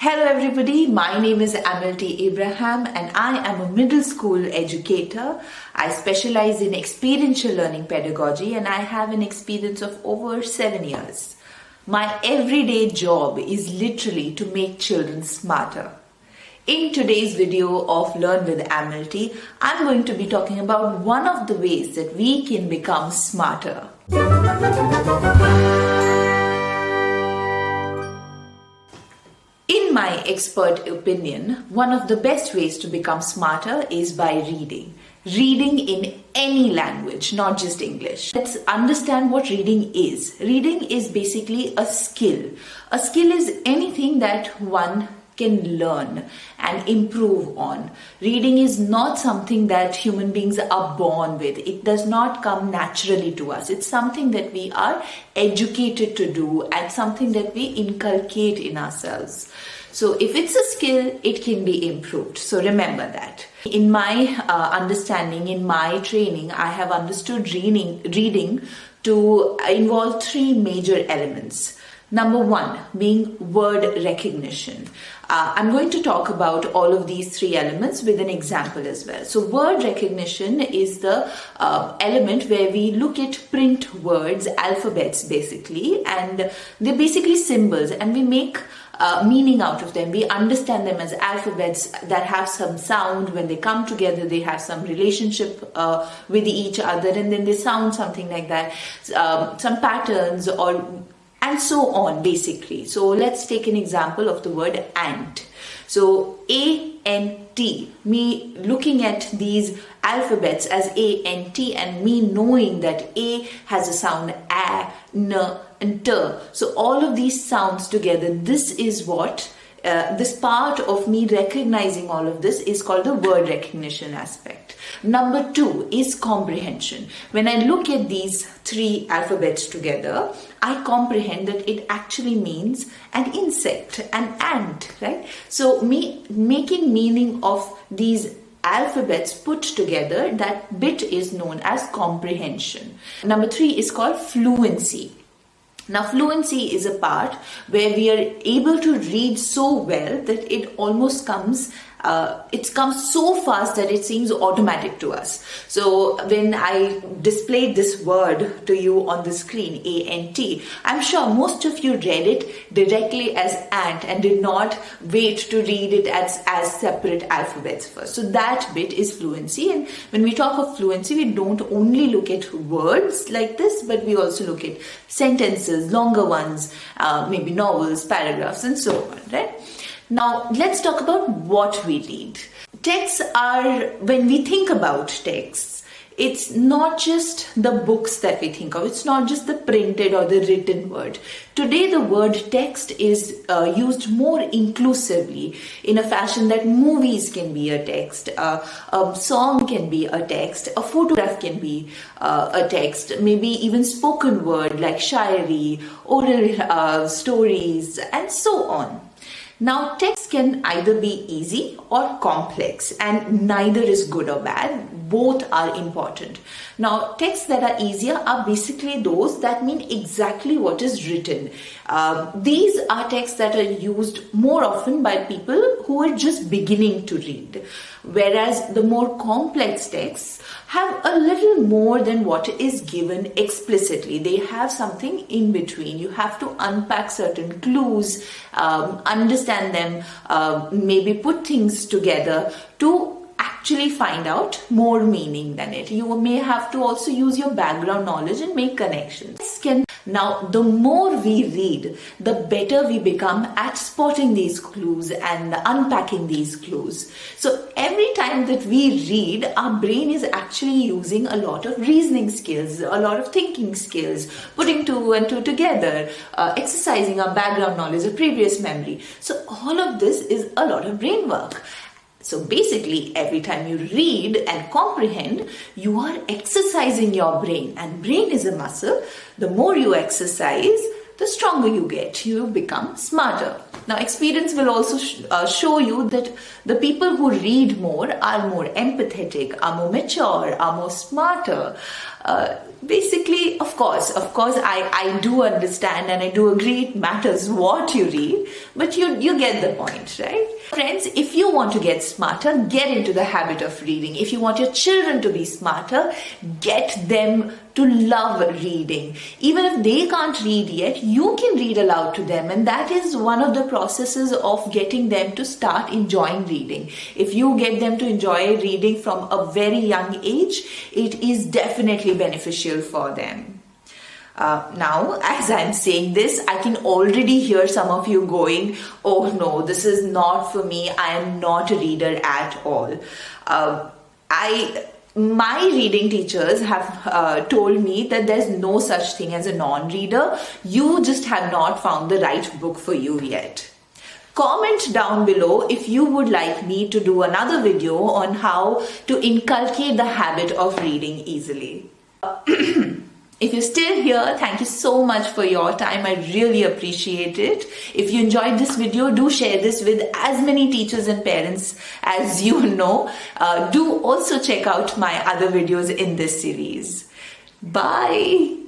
Hello everybody, my name is Amilty Abraham and I am a middle school educator. I specialize in experiential learning pedagogy and I have an experience of over 7 years. My everyday job is literally to make children smarter. In today's video of Learn with Amilty, I'm going to be talking about one of the ways that we can become smarter. In my expert opinion, one of the best ways to become smarter is by reading. Reading in any language, not just English. Let's understand what reading is. Reading is basically a skill. A skill is anything that one can learn and improve on. Reading is not something that human beings are born with. It does not come naturally to us. It's something that we are educated to do and something that we inculcate in ourselves. So if it's a skill, it can be improved. So remember that. In my understanding, in my training, I have understood reading to involve three major elements. Number one being word recognition. I'm going to talk about all of these three elements with an example as well. So word recognition is the element where we look at print words, alphabets basically, and they're basically symbols and we make meaning out of them. We understand them as alphabets that have some sound. When they come together, they have some relationship with each other and then they sound something like that, some patterns and so on basically. So let's take an example of the word ant. So A-N-T, me looking at these alphabets as A-N-T and me knowing that A has a sound A, N and T. So all of these sounds together, this is what this part of me recognizing all of this is called the word recognition aspect. Number two is comprehension. When I look at these three alphabets together, I comprehend that it actually means an insect, an ant, right? So me making meaning of these alphabets put together, that bit is known as comprehension. Number three is called fluency. Now, fluency is a part where we are able to read so well that it almost comes so fast that it seems automatic to us. So when I displayed this word to you on the screen, A-N-T, I'm sure most of you read it directly as ant and did not wait to read it as separate alphabets first. So that bit is fluency. And when we talk of fluency, we don't only look at words like this, but we also look at sentences, longer ones, maybe novels, paragraphs, and so on, right? Now, let's talk about what we read. Texts are, when we think about texts, it's not just the books that we think of. It's not just the printed or the written word. Today, the word text is used more inclusively in a fashion that movies can be a text, a song can be a text, a photograph can be a text, maybe even spoken word like shairi, oral stories, and so on. Now, text can either be easy or complex, and neither is good or bad. Both are important. Now, texts that are easier are basically those that mean exactly what is written. These are texts that are used more often by people who are just beginning to read. Whereas the more complex texts have a little more than what is given explicitly. They have something in between. You have to unpack certain clues, understand them, maybe put things together to actually find out more meaning than it. You may have to also use your background knowledge and make connections. Now, the more we read, the better we become at spotting these clues and unpacking these clues. So every time that we read, our brain is actually using a lot of reasoning skills, a lot of thinking skills, putting two and two together, exercising our background knowledge, a previous memory. So all of this is a lot of brain work. So basically, every time you read and comprehend, you are exercising your brain. And brain is a muscle. The more you exercise, the stronger you get. You become smarter. Now, experience will also show you that the people who read more are more empathetic, are more mature, are more smarter. Basically, of course, I do understand and I do agree it matters what you read, but you get the point, right? Friends, if you want to get smarter, get into the habit of reading. If you want your children to be smarter, get them to love reading. Even if they can't read yet, you can read aloud to them, and that is one of the processes of getting them to start enjoying reading. If you get them to enjoy reading from a very young age, it is definitely beneficial for them. Now, as I'm saying this, I can already hear some of you going, oh no, this is not for me. I am not a reader at all. My reading teachers have told me that there's no such thing as a non-reader. You just have not found the right book for you yet. Comment down below if you would like me to do another video on how to inculcate the habit of reading easily. If you're still here, thank you so much for your time. I really appreciate it. If you enjoyed this video, do share this with as many teachers and parents as you know. Do also check out my other videos in this series. Bye.